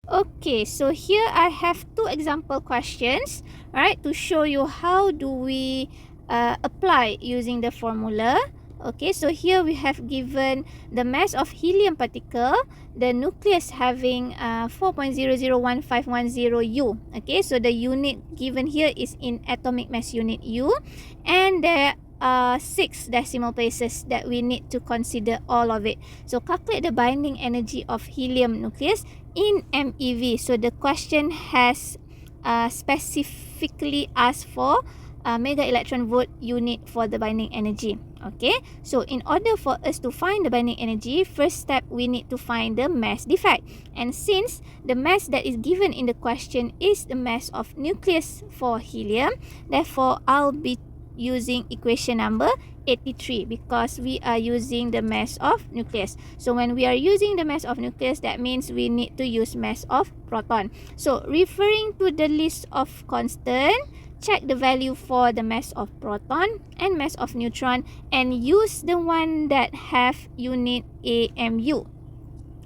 Okay, so here I have two example questions, right, to show you how do we apply using the formula. Okay, so here we have given the mass of helium particle, the nucleus having 4.001510 U. Okay, so the unit given here is in atomic mass unit U, and there are 6 decimal places that we need to consider all of it. So calculate the binding energy of helium nucleus in MeV. So the question has specifically asked for mega electron volt unit for the binding energy. Okay, so in order for us to find the binding energy, first step we need to find the mass defect. And since the mass that is given in the question is the mass of nucleus for helium, therefore I'll be using equation number 83 because we are using the mass of nucleus. So when we are using the mass of nucleus, that means we need to use mass of proton. So referring to the list of constant, check the value for the mass of proton and mass of neutron and use the one that have unit AMU.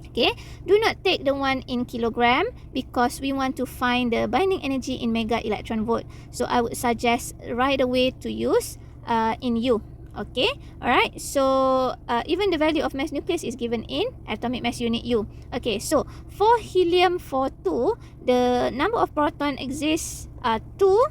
Okay, do not take the one in kilogram because we want to find the binding energy in mega electron volt. So I would suggest right away to use in U. Okay, alright, so even the value of mass nucleus is given in atomic mass unit U. Okay, so for helium 42, the number of proton exists 2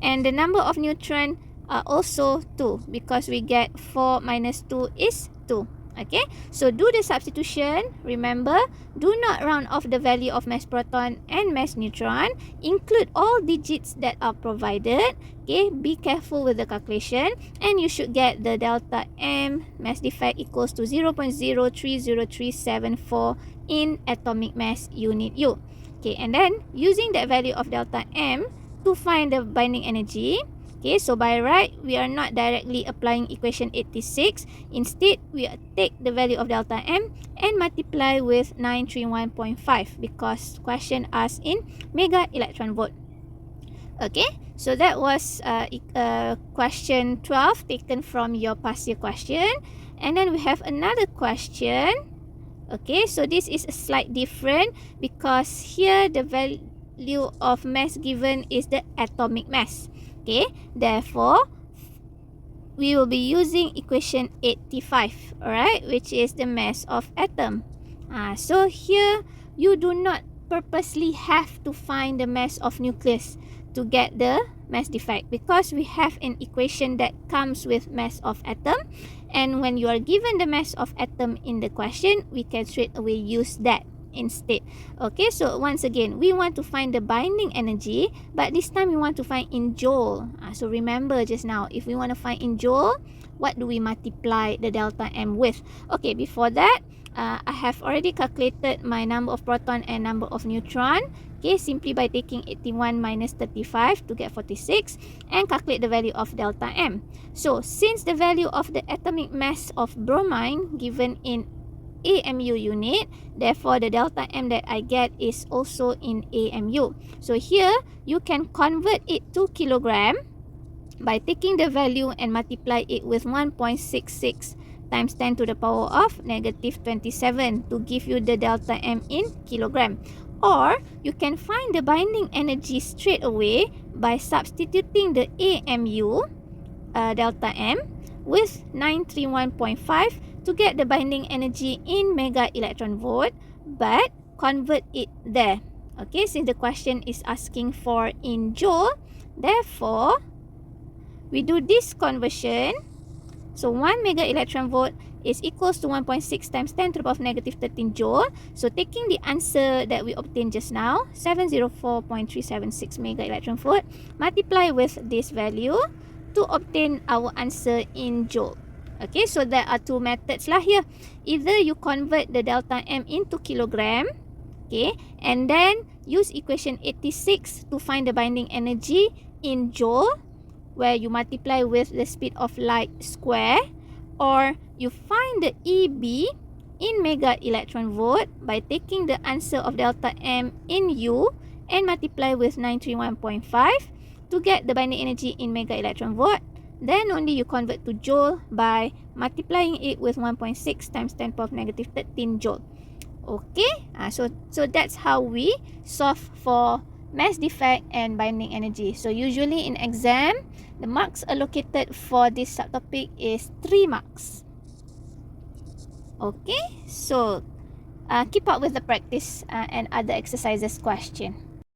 and the number of neutron are also 2 because we get 4 minus 2 is 2. Okay, so do the substitution. Remember, do not round off the value of mass proton and mass neutron. Include all digits that are provided. Okay, be careful with the calculation and you should get the delta M mass defect equals to 0.030374 in atomic mass unit U. Okay, and then using that value of delta M to find the binding energy. Okay, so by right, we are not directly applying equation 86. Instead, we take the value of delta M and multiply with 931.5 because question asks in mega electron volt. Okay, so that was question 12 taken from your past year question. And then we have another question. Okay, so this is a slight different because here the value of mass given is the atomic mass. Okay, therefore, we will be using equation 85, alright, which is the mass of atom. So here, you do not purposely have to find the mass of nucleus to get the mass defect because we have an equation that comes with mass of atom, and when you are given the mass of atom in the question, we can straight away use that instead. Okay, so once again, we want to find the binding energy, but this time we want to find in joule. So remember just now, if we want to find in joule, what do we multiply the delta M with? Okay, before that, I have already calculated my number of proton and number of neutron. Okay, simply by taking 81 minus 35 to get 46 and calculate the value of delta M. So since the value of the atomic mass of bromine given in AMU unit, therefore the delta M that I get is also in AMU. So here you can convert it to kilogram by taking the value and multiply it with 1.66 times 10 to the power of negative 27 to give you the delta M in kilogram. Or you can find the binding energy straight away by substituting the AMU delta M with 931.5 to get the binding energy in mega electron volt, but convert it there. Okay, since the question is asking for in joule, therefore we do this conversion. So 1 mega electron volt is equals to 1.6 times 10 to the power of negative 13 joule. So taking the answer that we obtained just now, 704.376 mega electron volt, multiply with this value to obtain our answer in joule. Okay, so there are two methods lah here. Either you convert the delta M into kilogram, okay, and then use equation 86 to find the binding energy in joule, where you multiply with the speed of light square, or you find the EB in mega electron volt by taking the answer of delta M in U and multiply with 931.5 to get the binding energy in mega electron volt. Then only you convert to joule by multiplying it with 1.6 times 10 to the power of negative 13 joule. Okay, so that's how we solve for mass defect and binding energy. So usually in exam, the marks allocated for this subtopic is 3 marks. Okay, so keep up with the practice and other exercises question.